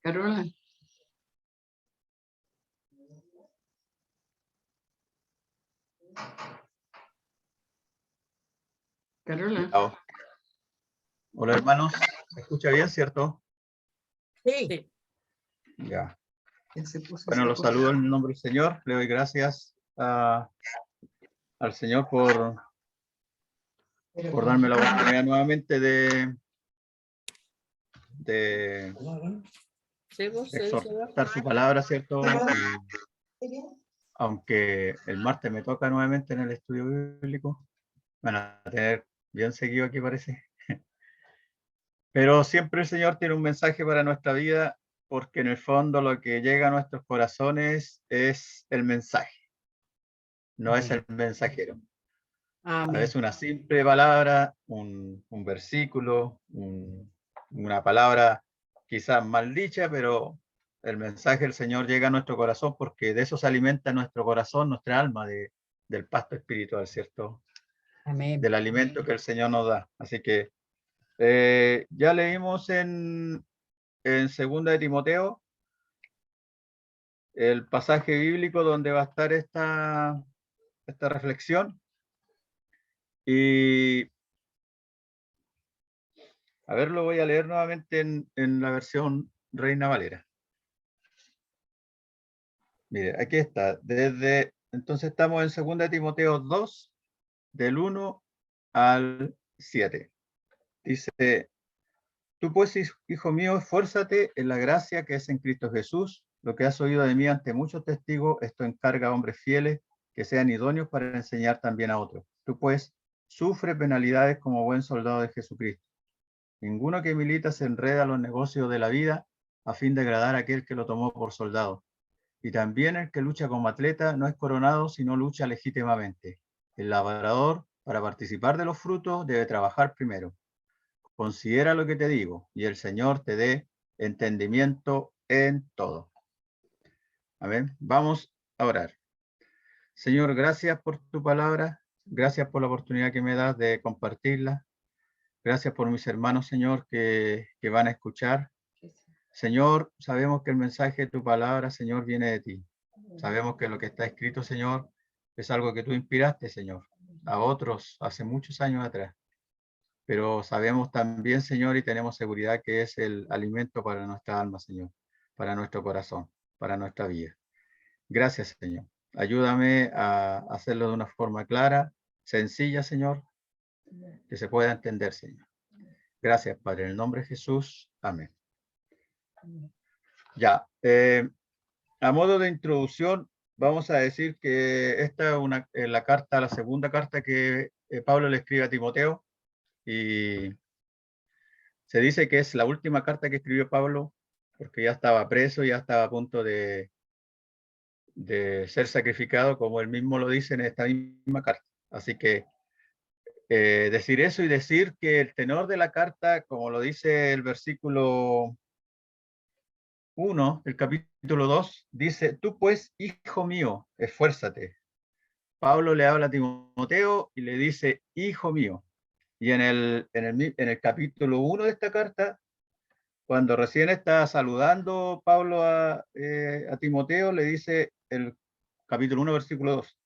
Carola. Carola. Oh. Hola hermanos, ¿me escucha bien, cierto? Sí. Ya. Bueno, los saludo en el nombre del Señor. Le doy gracias al Señor por darme la oportunidad nuevamente de exhortar su palabra, ¿cierto? Aunque el martes me toca nuevamente en el estudio bíblico, van a tener bien seguido aquí parece. Pero siempre el Señor tiene un mensaje para nuestra vida, porque en el fondo lo que llega a nuestros corazones es el mensaje, no es el mensajero. Amén. A veces una simple palabra, un versículo, una palabra quizás mal dicha, pero el mensaje del Señor llega a nuestro corazón porque de eso se alimenta nuestro corazón, nuestra alma, del pasto espiritual, ¿cierto? Amén. Del alimento que el Señor nos da. Así que ya leímos en 2 de Timoteo el pasaje bíblico donde va a estar esta reflexión. Y a ver, lo voy a leer nuevamente en la versión Reina Valera. Mire, aquí está. Entonces estamos en 2 de Timoteo 2, del 1 al 7. Dice: Tú pues, hijo mío, esfuérzate en la gracia que es en Cristo Jesús. Lo que has oído de mí ante muchos testigos, esto encarga a hombres fieles que sean idóneos para enseñar también a otros. Tú pues, sufre penalidades como buen soldado de Jesucristo. Ninguno que milita se enreda a los negocios de la vida a fin de agradar a aquel que lo tomó por soldado. Y también el que lucha como atleta no es coronado, sino lucha legítimamente. El labrador, para participar de los frutos, debe trabajar primero. Considera lo que te digo, y el Señor te dé entendimiento en todo. Amén. Vamos a orar. Señor, gracias por tu palabra. Gracias por la oportunidad que me das de compartirla. Gracias por mis hermanos, Señor, que van a escuchar. Señor, sabemos que el mensaje de tu palabra, Señor, viene de ti. Sabemos que lo que está escrito, Señor, es algo que tú inspiraste, Señor, a otros hace muchos años atrás. Pero sabemos también, Señor, y tenemos seguridad que es el alimento para nuestra alma, Señor, para nuestro corazón, para nuestra vida. Gracias, Señor. Ayúdame a hacerlo de una forma clara, sencilla, Señor, que se pueda entender, Señor. Gracias, Padre. En el nombre de Jesús. Amén. Ya. A modo de introducción, vamos a decir que esta es la segunda carta que Pablo le escribe a Timoteo, y se dice que es la última carta que escribió Pablo porque ya estaba preso, ya estaba a punto de ser sacrificado, como él mismo lo dice en esta misma carta. Así que decir eso y decir que el tenor de la carta, como lo dice el versículo 1, el capítulo 2, dice: Tú pues, hijo mío, esfuérzate. Pablo le habla a Timoteo y le dice: hijo mío. Y en el capítulo 1 de esta carta, cuando recién está saludando Pablo a Timoteo, le dice el capítulo 1, versículo 2.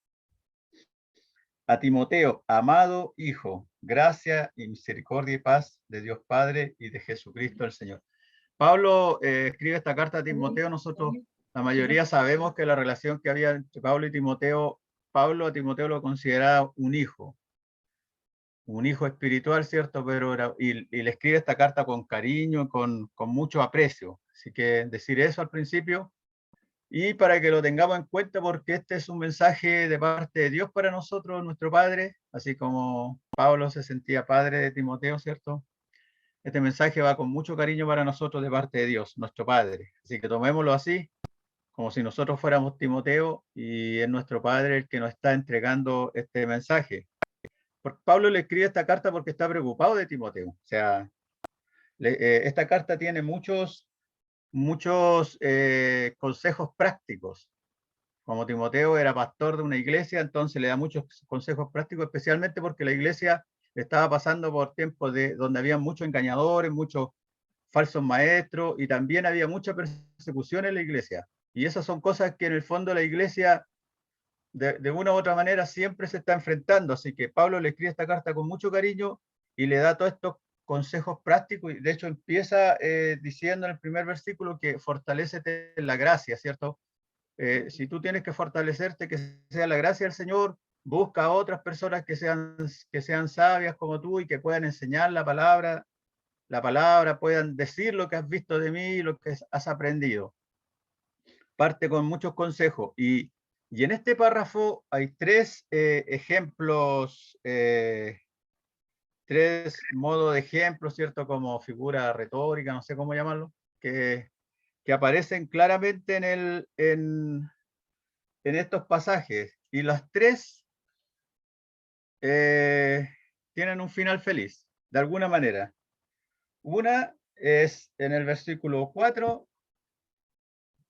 A Timoteo, amado hijo, gracia y misericordia y paz de Dios Padre y de Jesucristo el Señor. Pablo escribe esta carta a Timoteo. Nosotros, la mayoría, sabemos que la relación que había entre Pablo y Timoteo, Pablo a Timoteo lo consideraba un hijo espiritual, ¿cierto? Pero y le escribe esta carta con cariño, con mucho aprecio. Así que decir eso al principio, y para que lo tengamos en cuenta, porque este es un mensaje de parte de Dios para nosotros, nuestro Padre, así como Pablo se sentía padre de Timoteo, ¿cierto? Este mensaje va con mucho cariño para nosotros de parte de Dios, nuestro Padre. Así que tomémoslo así, como si nosotros fuéramos Timoteo y es nuestro Padre el que nos está entregando este mensaje. Pablo le escribe esta carta porque está preocupado de Timoteo. O sea, esta carta tiene muchos consejos prácticos. Como Timoteo era pastor de una iglesia, entonces le da muchos consejos prácticos, especialmente porque la iglesia estaba pasando por tiempos donde había muchos engañadores, muchos falsos maestros, y también había mucha persecución en la iglesia. Y esas son cosas que en el fondo la iglesia, de una u otra manera, siempre se está enfrentando. Así que Pablo le escribe esta carta con mucho cariño y le da todos estos consejos prácticos, y de hecho empieza diciendo en el primer versículo que fortalécete en la gracia, ¿cierto? Si tú tienes que fortalecerte, que sea la gracia del Señor, busca a otras personas que sean sabias como tú y que puedan enseñar la palabra, puedan decir lo que has visto de mí, lo que has aprendido. Parte con muchos consejos. Y en este párrafo hay tres ejemplos, tres modos de ejemplo, ¿cierto? Como figura retórica, no sé cómo llamarlo, que aparecen claramente en estos pasajes. Y las tres tienen un final feliz, de alguna manera. Una es en el versículo 4,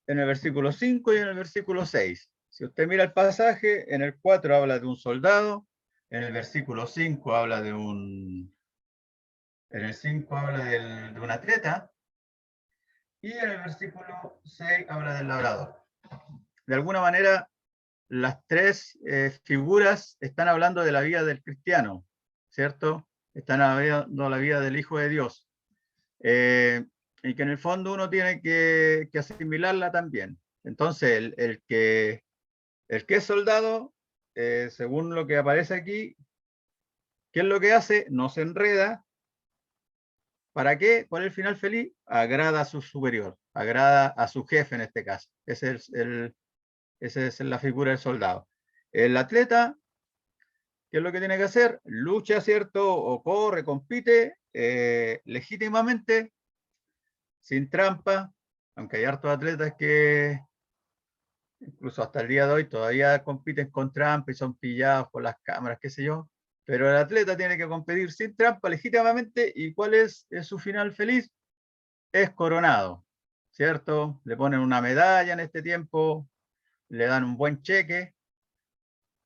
en el versículo 5 y en el versículo 6. Si usted mira el pasaje, en el 4 habla de un soldado, en el versículo 5 habla de en el 5 habla de un atleta, y en el versículo 6 habla del labrador. De alguna manera, las tres figuras están hablando de la vida del cristiano, ¿cierto? Están hablando de la vida del Hijo de Dios. Y que en el fondo uno tiene que asimilarla también. Entonces, el que es soldado, según lo que aparece aquí, ¿qué es lo que hace? No se enreda. ¿Para qué? ¿Cuál es el final feliz? Agrada a su superior, agrada a su jefe en este caso. Esa es la figura del soldado. El atleta, ¿qué es lo que tiene que hacer? Lucha, ¿cierto? O corre, compite legítimamente, sin trampa, aunque hay hartos atletas que incluso hasta el día de hoy todavía compiten con trampa y son pillados por las cámaras, qué sé yo. Pero el atleta tiene que competir sin trampa legítimamente. ¿Y cuál es su final feliz? Es coronado, ¿cierto? Le ponen una medalla en este tiempo, le dan un buen cheque.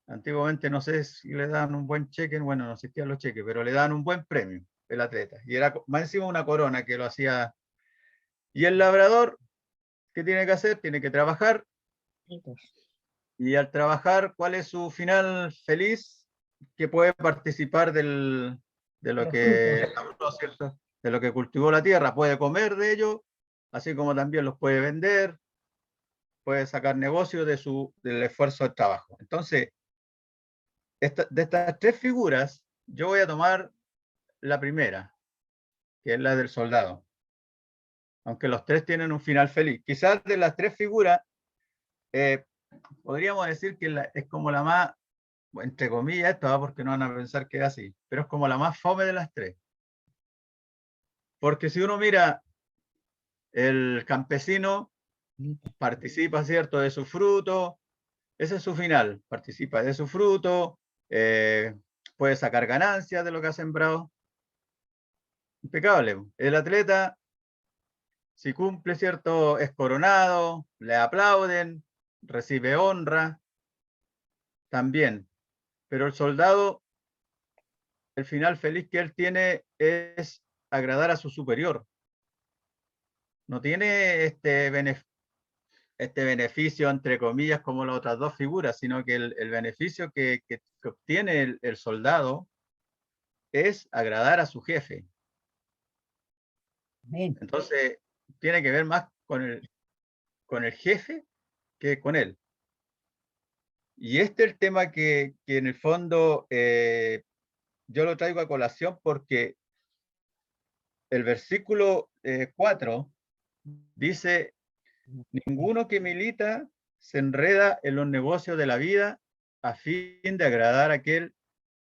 Antiguamente no sé si le dan un buen cheque, bueno, no existían los cheques, pero le dan un buen premio el atleta. Y era más encima una corona que lo hacía. Y el labrador, ¿qué tiene que hacer? Tiene que trabajar. Sí, pues. Y al trabajar, ¿cuál es su final feliz? Que puede participar de lo Los que frutos. labró, ¿cierto? De lo que cultivó la tierra, puede comer de ello, así como también los puede vender, puede sacar negocio del esfuerzo del trabajo. Entonces, de estas tres figuras, yo voy a tomar la primera, que es la del soldado, aunque los tres tienen un final feliz. Quizás de las tres figuras, podríamos decir que es como la más, entre comillas, esto, porque no van a pensar que es así, pero es como la más fome de las tres. Porque si uno mira, el campesino participa, ¿cierto?, de su fruto, ese es su final, participa de su fruto, puede sacar ganancias de lo que ha sembrado. Impecable. El atleta, si cumple, ¿cierto?, es coronado, le aplauden, recibe honra, también. Pero el soldado, el final feliz que él tiene es agradar a su superior. No tiene este beneficio, entre comillas, como las otras dos figuras, sino que el beneficio que obtiene el soldado es agradar a su jefe. Amén. Entonces, tiene que ver más con el jefe que con él. Y este es el tema que en el fondo yo lo traigo a colación porque el versículo 4 dice: ninguno que milita se enreda en los negocios de la vida a fin de agradar a aquel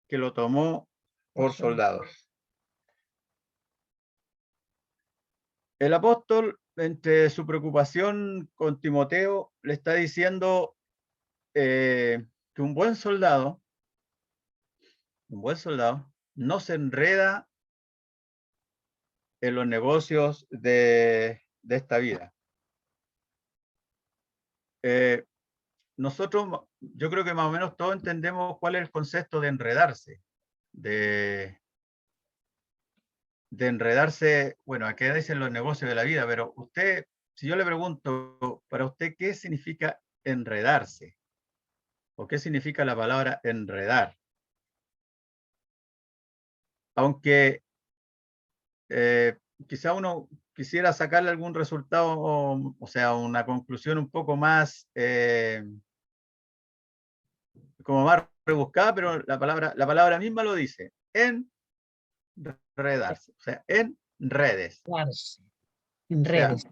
que lo tomó por soldados. El apóstol, entre su preocupación con Timoteo, le está diciendo que un buen soldado no se enreda en los negocios de esta vida. Nosotros, yo creo que más o menos todos entendemos cuál es el concepto de enredarse, de enredarse, bueno, acá dicen los negocios de la vida, pero usted, si yo le pregunto, para usted, ¿qué significa enredarse? ¿O qué significa la palabra enredar? Aunque quizá uno quisiera sacarle algún resultado, o sea, una conclusión un poco más, como más rebuscada, pero la palabra misma lo dice, enredarse, o sea, en redes. Enredarse. En O sea, redes.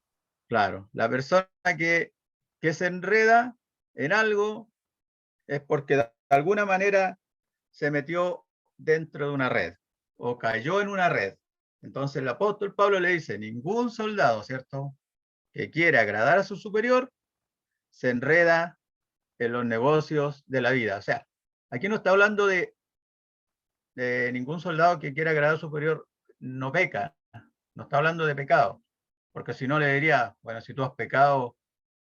claro, la persona que se enreda en algo es porque de alguna manera se metió dentro de una red o cayó en una red. Entonces el apóstol Pablo le dice, ningún soldado, ¿cierto?, que quiere agradar a su superior, se enreda en los negocios de la vida. O sea, aquí no está hablando de ningún soldado que quiera agradar a su superior, no peca, no está hablando de pecado, porque si no le diría, bueno, si tú has pecado,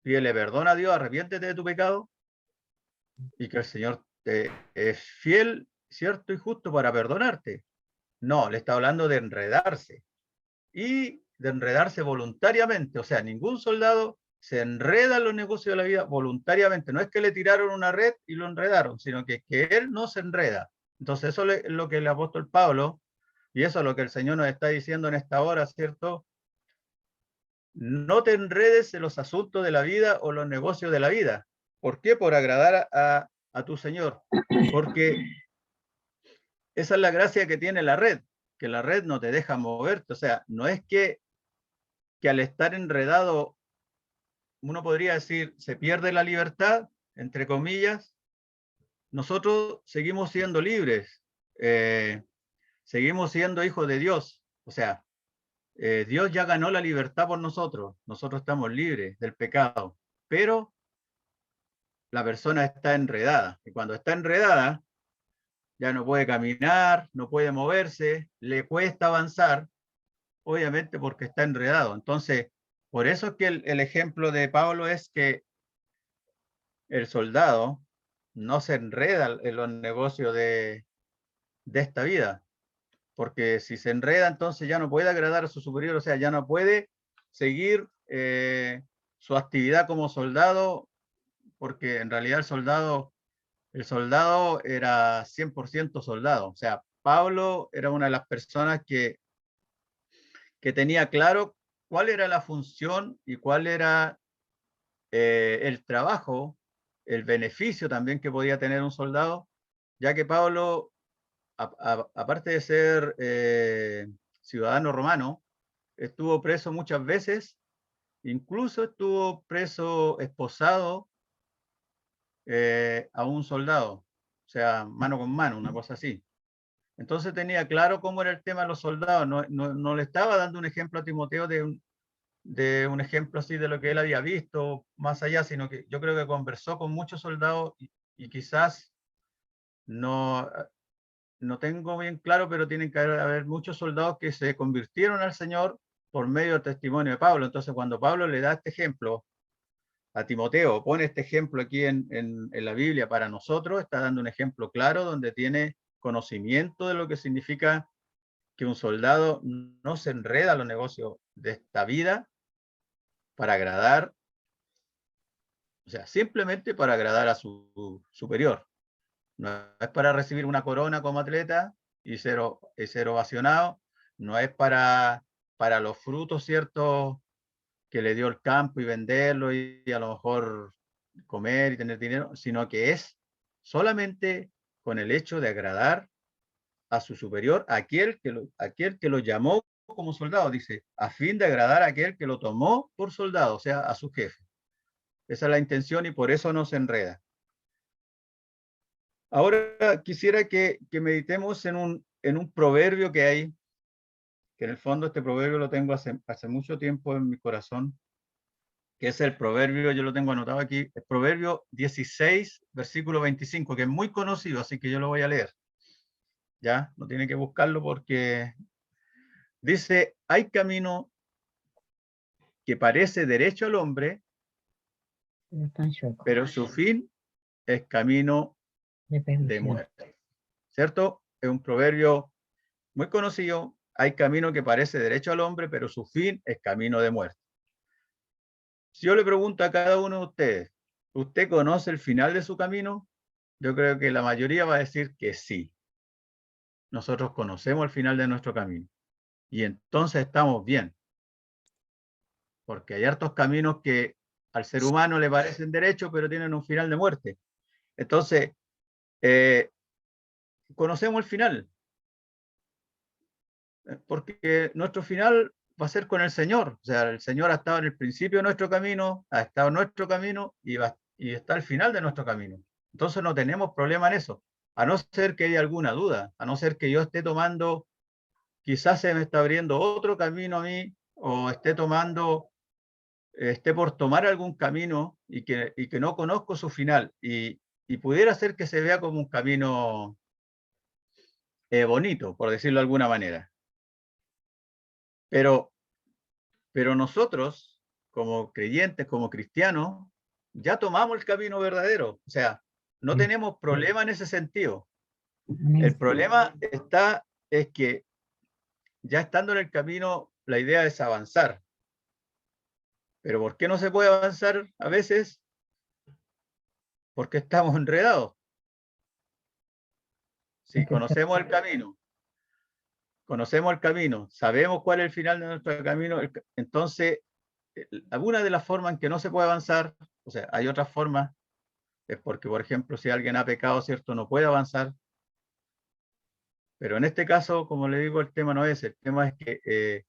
pídele perdón a Dios, arrepiéntete de tu pecado, y que el Señor es fiel, cierto y justo para perdonarte. No, le está hablando de enredarse, y de enredarse voluntariamente. O sea, ningún soldado se enreda en los negocios de la vida voluntariamente. No es que le tiraron una red y lo enredaron, sino que él no se enreda. Entonces eso es lo que el apóstol Pablo, y eso es lo que el Señor nos está diciendo en esta hora, ¿cierto? No te enredes en los asuntos de la vida o los negocios de la vida. ¿Por qué? Por agradar a tu Señor. Porque esa es la gracia que tiene la red, que la red no te deja moverte. O sea, no es que al estar enredado, uno podría decir, se pierde la libertad, entre comillas. Nosotros seguimos siendo libres, seguimos siendo hijos de Dios. O sea, Dios ya ganó la libertad por nosotros. Nosotros estamos libres del pecado, pero la persona está enredada. Y cuando está enredada, ya no puede caminar, no puede moverse, le cuesta avanzar, obviamente porque está enredado. Entonces, por eso es que el ejemplo de Pablo es que el soldado no se enreda en los negocios de esta vida, porque si se enreda, entonces ya no puede agradar a su superior, o sea, ya no puede seguir su actividad como soldado, porque en realidad el soldado era 100% soldado. O sea, Pablo era una de las personas que tenía claro cuál era la función y cuál era el trabajo, el beneficio también que podía tener un soldado, ya que Pablo, aparte de ser ciudadano romano, estuvo preso muchas veces, incluso estuvo preso, esposado a un soldado, o sea, mano con mano, una cosa así. Entonces tenía claro cómo era el tema de los soldados, no le estaba dando un ejemplo a Timoteo de un ejemplo así de lo que él había visto más allá, sino que yo creo que conversó con muchos soldados y quizás no, no tengo bien claro, pero tienen que haber muchos soldados que se convirtieron al Señor por medio del testimonio de Pablo. Entonces, cuando Pablo le da este ejemplo a Timoteo, pone este ejemplo aquí en la Biblia para nosotros, está dando un ejemplo claro donde tiene conocimiento de lo que significa que un soldado no se enreda a los negocios de esta vida para agradar, o sea, simplemente para agradar a su superior. No es para recibir una corona como atleta y ser ovacionado, no es para los frutos, ¿cierto?, que le dio el campo y venderlo y a lo mejor comer y tener dinero, sino que es solamente con el hecho de agradar a su superior, aquel que lo llamó como soldado, dice, a fin de agradar a aquel que lo tomó por soldado, o sea, a su jefe. Esa es la intención y por eso no se enreda. Ahora quisiera que meditemos en un proverbio que hay, que en el fondo este proverbio lo tengo hace mucho tiempo en mi corazón, que es el proverbio, yo lo tengo anotado aquí, el proverbio 16, versículo 25, que es muy conocido, así que yo lo voy a leer. Ya, no tiene que buscarlo porque dice, hay camino que parece derecho al hombre, No tan chueco. pero su fin es camino De de perdición. muerte. ¿Cierto? Es un proverbio muy conocido, hay camino que parece derecho al hombre, pero su fin es camino de muerte. Si yo le pregunto a cada uno de ustedes, ¿usted conoce el final de su camino? Yo creo que la mayoría va a decir que sí. Nosotros conocemos el final de nuestro camino. Y entonces estamos bien. Porque hay hartos caminos que al ser humano le parecen derechos, pero tienen un final de muerte. Entonces, conocemos el final. Porque nuestro final va a ser con el Señor. O sea, el Señor ha estado en el principio de nuestro camino, ha estado en nuestro camino y está al final de nuestro camino. Entonces no tenemos problema en eso. A no ser que haya alguna duda, a no ser que yo esté tomando, quizás se me está abriendo otro camino a mí, o esté por tomar algún camino y que no conozco su final. Y pudiera ser que se vea como un camino bonito, por decirlo de alguna manera. Pero nosotros, como creyentes, como cristianos, ya tomamos el camino verdadero. O sea, no tenemos problema en ese sentido. El problema es que ya estando en el camino, la idea es avanzar. Pero ¿por qué no se puede avanzar a veces? Porque estamos enredados. Si conocemos el camino, sabemos cuál es el final de nuestro camino, entonces, alguna de las formas en que no se puede avanzar, o sea, hay otras formas, es porque, por ejemplo, si alguien ha pecado, ¿cierto? No puede avanzar. Pero en este caso, como le digo, el tema no es, el tema es que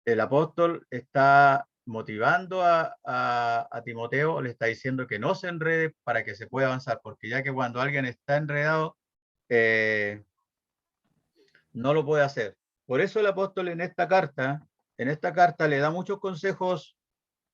el apóstol está motivando a Timoteo, le está diciendo que no se enrede para que se pueda avanzar, porque ya que cuando alguien está enredado, no lo puede hacer. Por eso el apóstol en esta carta le da muchos consejos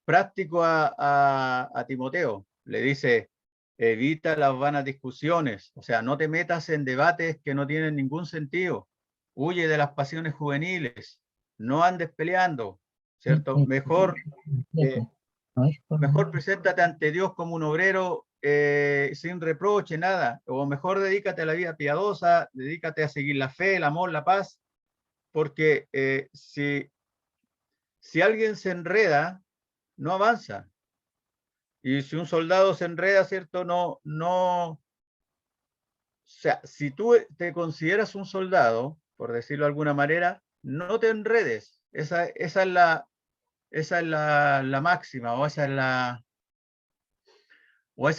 prácticos a Timoteo. Le dice, evita las vanas discusiones, o sea, no te metas en debates que no tienen ningún sentido. Huye de las pasiones juveniles, no andes peleando, ¿cierto? Mejor preséntate ante Dios como un obrero sin reproche, nada. O mejor dedícate a la vida piadosa, dedícate a seguir la fe, el amor, la paz, porque si alguien se enreda, no avanza. Y si un soldado se enreda, ¿cierto? O sea, si tú te consideras un soldado, por decirlo de alguna manera, no te enredes. Esa es la máxima, o ese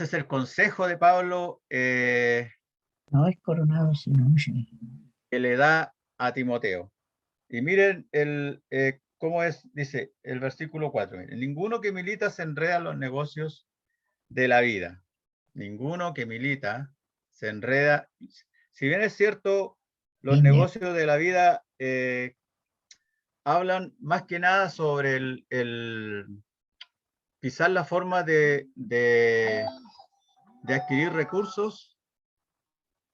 es el consejo de Pablo No es coronado, sino ungido. que le da a Timoteo. Y miren cómo dice el versículo 4. Miren, ninguno que milita se enreda en los negocios de la vida. Ninguno que milita se enreda. Si bien es cierto, los negocios de la vida hablan más que nada sobre quizás la forma de adquirir recursos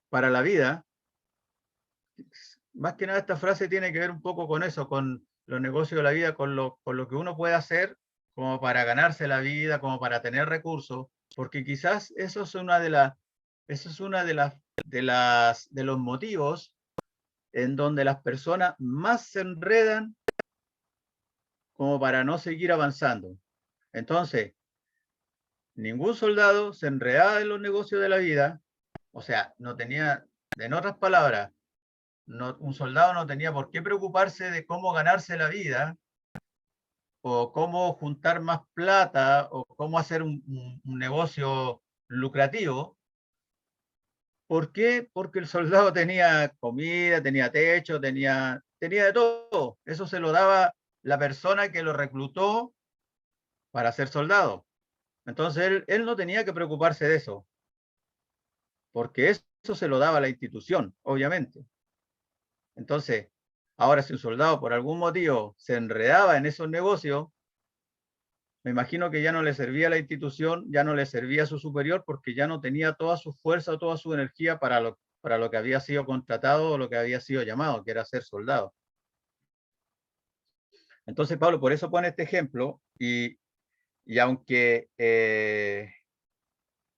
para la vida. Más que nada esta frase tiene que ver un poco con eso, con los negocios de la vida, con lo que uno puede hacer como para ganarse la vida, como para tener recursos, porque quizás eso es una de los motivos en donde las personas más se enredan como para no seguir avanzando. Entonces, ningún soldado se enredaba en los negocios de la vida, o sea, no tenía, en otras palabras, un soldado no tenía por qué preocuparse de cómo ganarse la vida, o cómo juntar más plata, o cómo hacer un negocio lucrativo. ¿Por qué? Porque el soldado tenía comida, tenía techo, tenía de todo. Eso se lo daba la persona que lo reclutó para ser soldado. Entonces él no tenía que preocuparse de eso, porque eso se lo daba la institución, obviamente. Entonces, ahora si un soldado por algún motivo se enredaba en esos negocios, me imagino que ya no le servía la institución, ya no le servía a su superior, porque ya no tenía toda su fuerza o toda su energía para lo que había sido contratado o lo que había sido llamado, que era ser soldado. Entonces, Pablo, por eso pone este ejemplo, y aunque,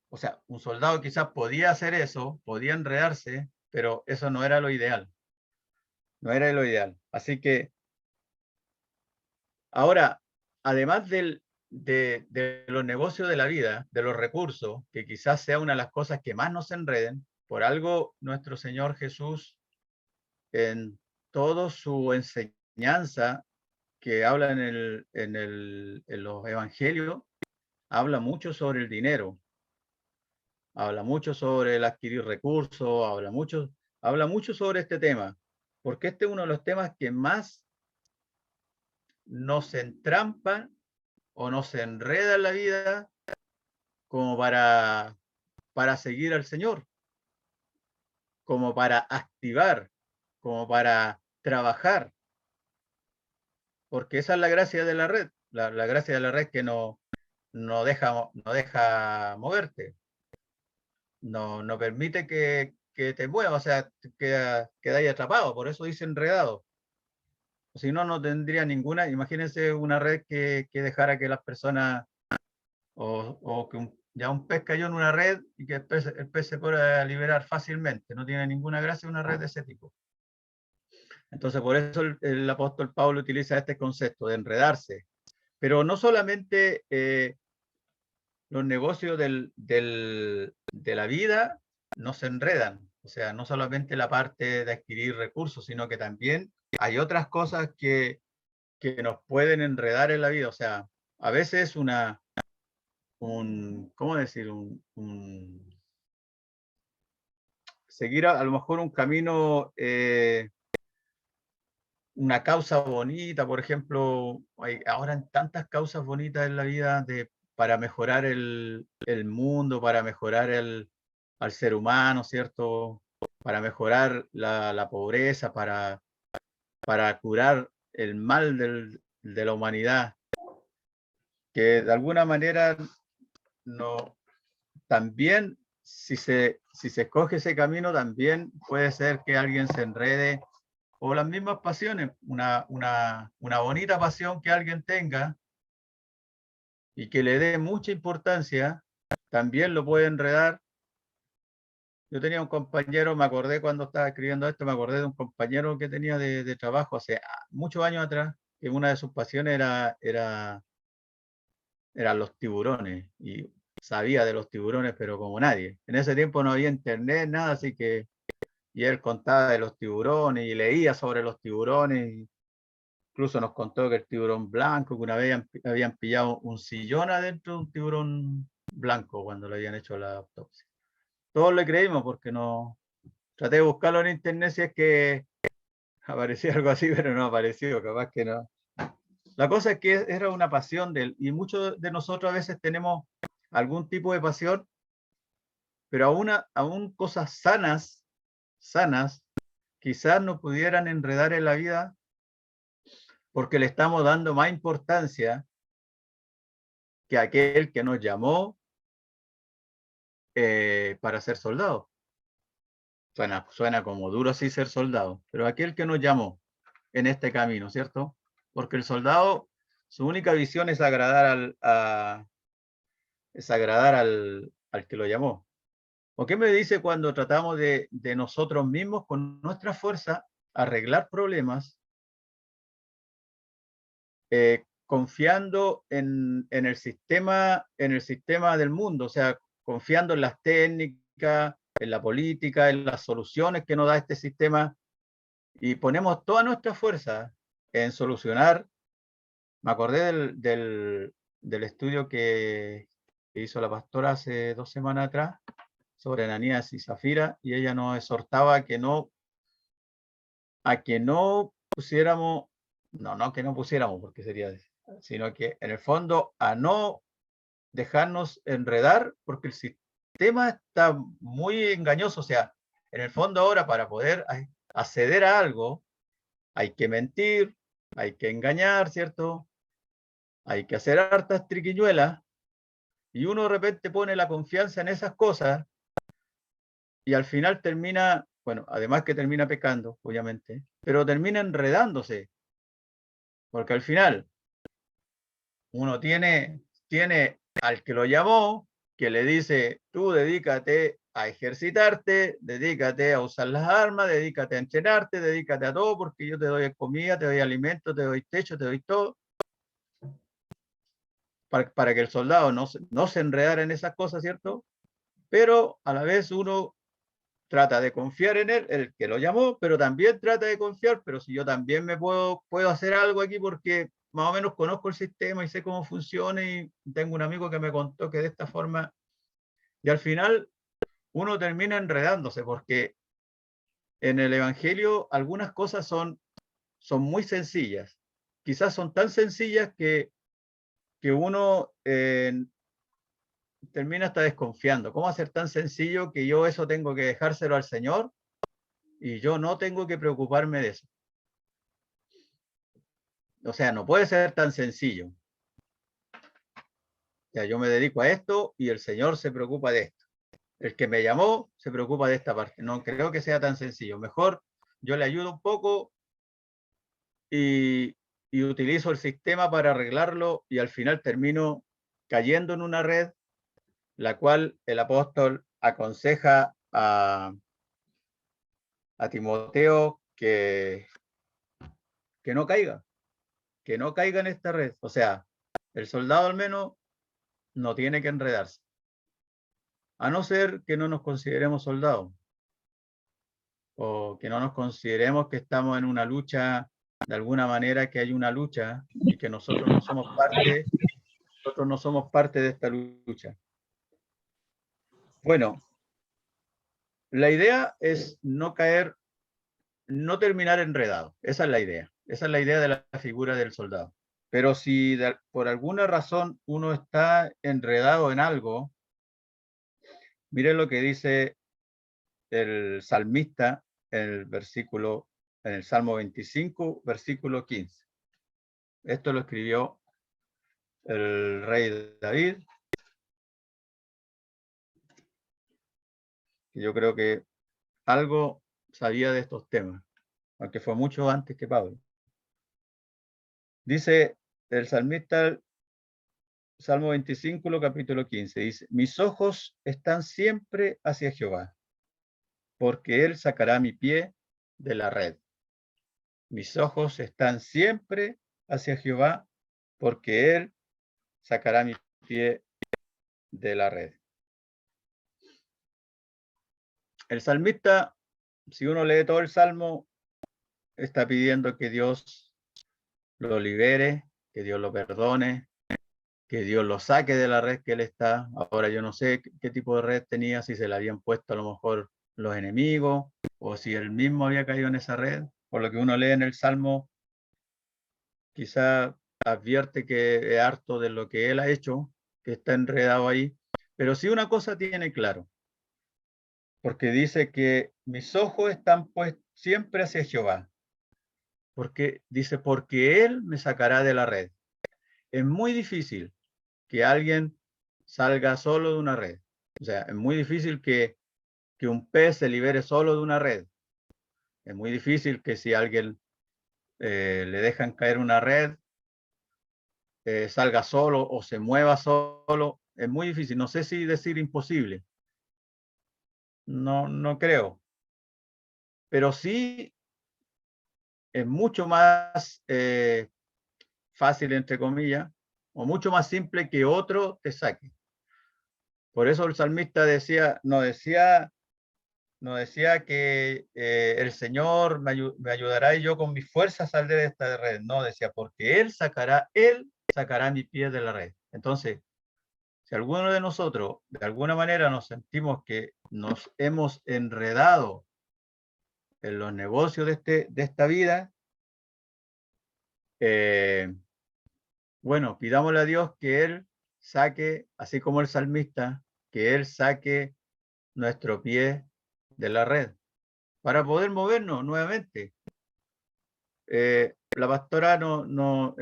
o sea, un soldado quizás podía hacer eso, podía enredarse, pero eso no era lo ideal. no era lo ideal. Así que ahora, además de los negocios de la vida, de los recursos, que quizás sea una de las cosas que más nos enreden, por algo nuestro Señor Jesús, en toda su enseñanza que habla en los evangelios, habla mucho sobre el dinero, habla mucho sobre el adquirir recursos, habla mucho sobre este tema, porque este es uno de los temas que más nos entrampan o nos enreda en la vida como para seguir al Señor, como para activar, como para trabajar, porque esa es la gracia de la red, la gracia de la red que no deja moverte, no permite que te muevas, o sea, quedáis atrapado, por eso dice enredado. Si no, no tendría ninguna, imagínense una red que dejara que las personas, o que ya un pez cayó en una red y que el pez se pueda liberar fácilmente, no tiene ninguna gracia una red de ese tipo. Entonces, por eso el apóstol Pablo utiliza este concepto de enredarse, pero no solamente los negocios de la vida no se enredan, o sea, no solamente la parte de adquirir recursos, sino que también hay otras cosas que nos pueden enredar en la vida, o sea, a veces ¿cómo decir? Seguir a lo mejor un camino, una causa bonita, por ejemplo, hay ahora tantas causas bonitas en la vida para mejorar el mundo, para mejorar al ser humano, ¿cierto? Para mejorar la pobreza, para curar el mal de la humanidad, que de alguna manera no, también si se escoge ese camino, también puede ser que alguien se enrede, o las mismas pasiones, una bonita pasión que alguien tenga y que le dé mucha importancia, también lo puede enredar. Yo tenía un compañero, me acordé cuando estaba escribiendo esto, me acordé de un compañero que tenía de trabajo hace muchos años atrás, que una de sus pasiones eran los tiburones, y sabía de los tiburones, pero como nadie. En ese tiempo no había internet, nada, así que, y él contaba de los tiburones y leía sobre los tiburones, incluso nos contó que el tiburón blanco, que una vez habían pillado un sillón adentro de un tiburón blanco cuando le habían hecho la autopsia. Todos le creímos porque no, traté de buscarlo en internet si es que aparecía algo así, pero no apareció, capaz que no. La cosa es que era una pasión de él, y muchos de nosotros a veces tenemos algún tipo de pasión, pero aún cosas sanas, quizás nos pudieran enredar en la vida porque le estamos dando más importancia que aquel que nos llamó para ser soldado. Suena como duro así ser soldado, pero aquel que nos llamó en este camino, ¿cierto? Porque el soldado, su única visión es agradar al que lo llamó. ¿O qué me dice cuando tratamos de nosotros mismos, con nuestra fuerza, arreglar problemas, confiando en el sistema del mundo, o sea, confiando en las técnicas, en la política, en las soluciones que nos da este sistema, y ponemos toda nuestra fuerza en solucionar? Me acordé del estudio que hizo la pastora hace 2 semanas atrás sobre Ananías y Zafira, y ella nos exhortaba a que no pusiéramos, no que no pusiéramos, porque sería, sino que en el fondo a no dejarnos enredar, porque el sistema está muy engañoso. O sea, en el fondo ahora, para poder acceder a algo, hay que mentir, hay que engañar, ¿cierto? Hay que hacer hartas triquiñuelas, y uno de repente pone la confianza en esas cosas y al final termina, bueno, además que termina pecando, obviamente, pero termina enredándose, porque al final uno tiene al que lo llamó, que le dice, tú dedícate a ejercitarte, dedícate a usar las armas, dedícate a entrenarte, dedícate a todo, porque yo te doy comida, te doy alimento, te doy techo, te doy todo, para que el soldado no se enredara en esas cosas, ¿cierto? Pero a la vez uno trata de confiar en él, el que lo llamó, pero también trata de confiar, pero si yo también puedo hacer algo aquí porque más o menos conozco el sistema y sé cómo funciona y tengo un amigo que me contó que de esta forma, y al final uno termina enredándose porque en el Evangelio algunas cosas son muy sencillas, quizás son tan sencillas que uno termina hasta desconfiando. ¿Cómo hacer tan sencillo que yo eso tengo que dejárselo al Señor y yo no tengo que preocuparme de eso? O sea, no puede ser tan sencillo. O sea, yo me dedico a esto y el Señor se preocupa de esto. El que me llamó se preocupa de esta parte. No creo que sea tan sencillo. Mejor yo le ayudo un poco y utilizo el sistema para arreglarlo y al final termino cayendo en una red, la cual el apóstol aconseja a Timoteo que no caiga, en esta red. O sea, el soldado al menos no tiene que enredarse, a no ser que no nos consideremos soldados o que no nos consideremos que estamos en una lucha, de alguna manera que hay una lucha y que nosotros no somos parte de esta lucha. Bueno, la idea es no caer, no terminar enredado. Esa es la idea. Esa es la idea de la figura del soldado. Pero si por alguna razón uno está enredado en algo, miren lo que dice el salmista en el Salmo 25, versículo 15. Esto lo escribió el rey David. Y yo creo que algo sabía de estos temas, aunque fue mucho antes que Pablo. Dice el salmista, Salmo 25, capítulo 15, dice: mis ojos están siempre hacia Jehová, porque él sacará mi pie de la red. Mis ojos están siempre hacia Jehová, porque él sacará mi pie de la red. El salmista, si uno lee todo el salmo, está pidiendo que Dios lo libere, que Dios lo perdone, que Dios lo saque de la red que él está. Ahora yo no sé qué tipo de red tenía, si se la habían puesto a lo mejor los enemigos o si él mismo había caído en esa red. Por lo que uno lee en el salmo, quizá advierte que es harto de lo que él ha hecho, que está enredado ahí. Pero sí una cosa tiene claro, porque dice que mis ojos están pues siempre hacia Jehová, porque dice, porque él me sacará de la red. Es muy difícil que alguien salga solo de una red. O sea, es muy difícil que un pez se libere solo de una red. Es muy difícil que si a alguien le dejan caer una red, salga solo o se mueva solo. Es muy difícil. No sé si decir imposible. No creo. Pero sí es mucho más fácil, entre comillas, o mucho más simple que otro te saque. Por eso el salmista no decía que el Señor me ayudará y yo con mis fuerzas saldré de esta red. No, decía, porque Él sacará mi pie de la red. Entonces, si alguno de nosotros de alguna manera nos sentimos que nos hemos enredado en los negocios de esta vida, bueno, pidámosle a Dios que Él saque, así como el salmista, que Él saque nuestro pie de la red para poder movernos nuevamente. La pastora la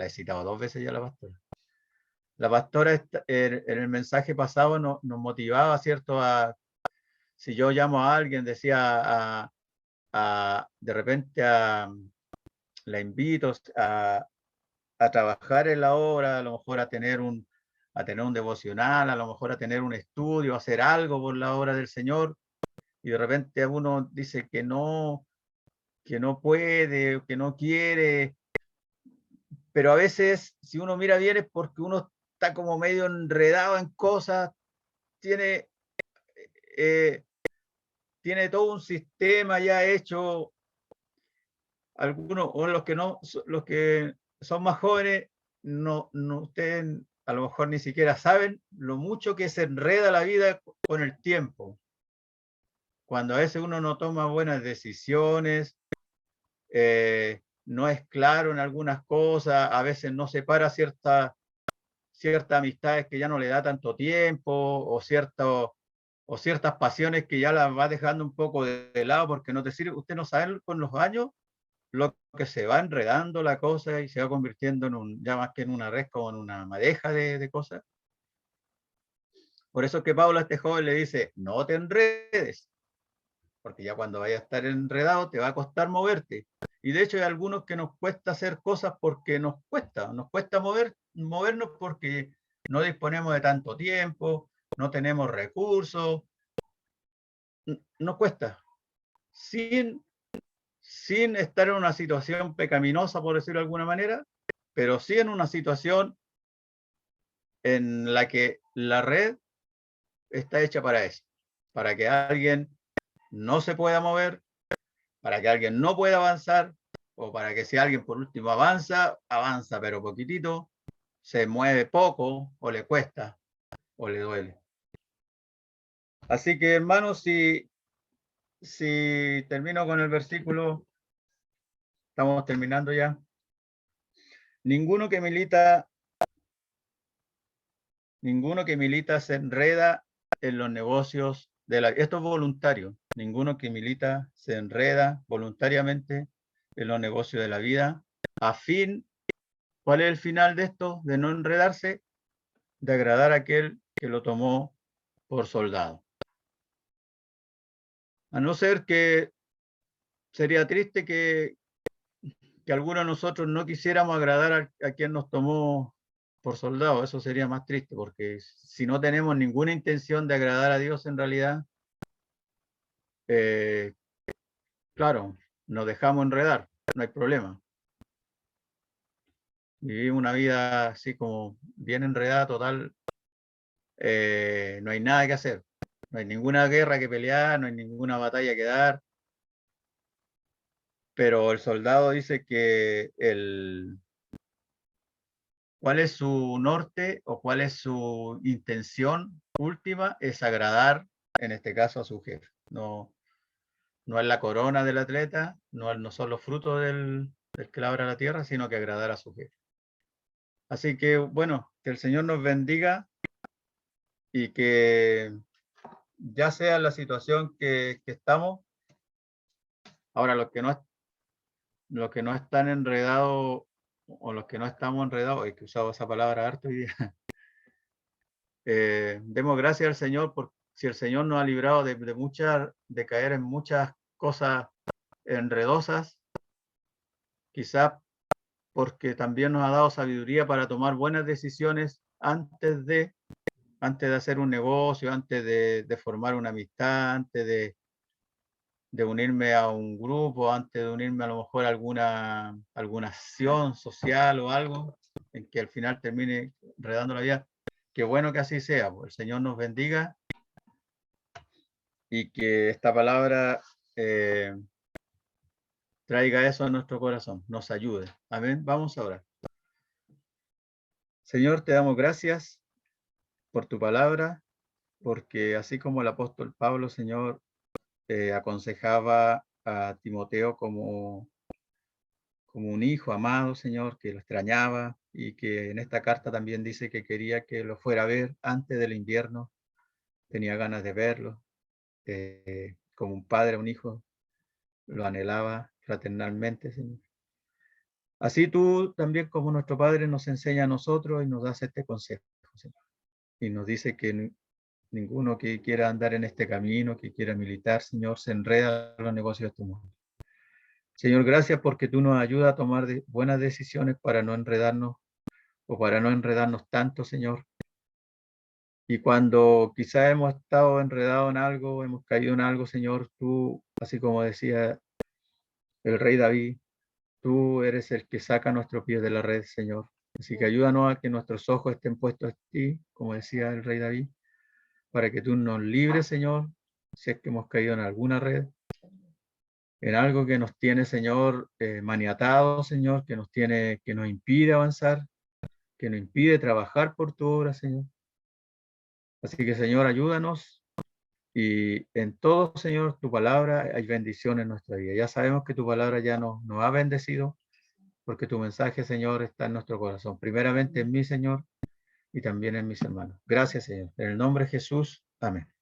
he citado 2 veces ya la pastora. La pastora en el mensaje pasado nos motivaba, ¿cierto? Si yo llamo a alguien, decía de repente la invito a trabajar en la obra, a lo mejor a tener a tener un devocional, a lo mejor a tener un estudio, a hacer algo por la obra del Señor, y de repente uno dice que no puede, que no quiere, pero a veces, si uno mira bien, es porque uno está como medio enredado en cosas, tiene, tiene todo un sistema ya hecho. Algunos, o los que son más jóvenes, ustedes a lo mejor ni siquiera saben lo mucho que se enreda la vida con el tiempo. Cuando a veces uno no toma buenas decisiones, no es claro en algunas cosas, a veces no separa ciertas amistades que ya no le da tanto tiempo, o ciertas pasiones que ya las va dejando un poco de lado porque no te sirve. Usted no sabe con los años lo que se va enredando la cosa y se va convirtiendo ya más que en una red, como en una madeja de cosas. Por eso es que Pablo a este joven le dice, no te enredes, porque ya cuando vayas a estar enredado te va a costar moverte. Y de hecho hay algunos que nos cuesta hacer cosas porque nos cuesta movernos porque no disponemos de tanto tiempo, no tenemos recursos, nos cuesta. Sin estar en una situación pecaminosa, por decirlo de alguna manera, pero sí en una situación en la que la red está hecha para eso, para que alguien no se pueda mover, para que alguien no pueda avanzar, o para que si alguien por último avanza pero poquitito, se mueve poco, o le cuesta, o le duele. Así que, hermanos, si termino con el versículo, estamos terminando ya. Ninguno que milita se enreda en los negocios de la... Esto es voluntario. Ninguno que milita se enreda voluntariamente en los negocios de la vida. ¿Cuál es el final de esto? De no enredarse, de agradar a aquel que lo tomó por soldado. A no ser que sería triste que alguno de nosotros no quisiéramos agradar a quien nos tomó por soldado. Eso sería más triste, porque si no tenemos ninguna intención de agradar a Dios en realidad, claro, nos dejamos enredar, no hay problema. Vivimos una vida así como bien enredada, total, no hay nada que hacer. No hay ninguna guerra que pelear, no hay ninguna batalla que dar. Pero el soldado dice que cuál es su norte o cuál es su intención última, es agradar, en este caso, a su jefe. No es la corona del atleta, no son los frutos del que labra la tierra, sino que agradar a su jefe. Así que, bueno, que el Señor nos bendiga y que ya sea la situación que estamos, ahora los que no están enredados o los que no estamos enredados, he usado esa palabra harto hoy día, demos gracias al Señor por si el Señor nos ha librado de caer en muchas cosas enredosas, quizás porque también nos ha dado sabiduría para tomar buenas decisiones antes de hacer un negocio, antes de formar una amistad, antes de unirme a un grupo, antes de unirme a lo mejor a alguna acción social o algo, en que al final termine enredando la vida. Qué bueno que así sea, pues el Señor nos bendiga y que esta palabra traiga eso a nuestro corazón, nos ayude. Amén. Vamos a orar. Señor, te damos gracias por tu palabra, porque así como el apóstol Pablo, Señor, aconsejaba a Timoteo como un hijo amado, Señor, que lo extrañaba, y que en esta carta también dice que quería que lo fuera a ver antes del invierno, tenía ganas de verlo, como un padre a un hijo, lo anhelaba fraternalmente, Señor. Así tú también, como nuestro Padre, nos enseña a nosotros y nos das este consejo, Señor. Y nos dice que ninguno que quiera andar en este camino, que quiera militar, Señor, se enreda en los negocios de este mundo. Señor, gracias porque tú nos ayudas a tomar buenas decisiones para no enredarnos o para no enredarnos tanto, Señor, Y cuando quizá hemos estado enredados en algo, hemos caído en algo, Señor, tú, así como decía el rey David, tú eres el que saca nuestros pies de la red, Señor. Así que ayúdanos a que nuestros ojos estén puestos en ti, como decía el rey David, para que tú nos libres, Señor, si es que hemos caído en alguna red, en algo que nos tiene, Señor, maniatados, Señor, que nos impide avanzar, que nos impide trabajar por tu obra, Señor. Así que, Señor, ayúdanos. Y en todo, Señor, tu palabra hay bendición en nuestra vida. Ya sabemos que tu palabra ya nos ha bendecido, porque tu mensaje, Señor, está en nuestro corazón. Primeramente en mí, Señor, y también en mis hermanos. Gracias, Señor. En el nombre de Jesús. Amén.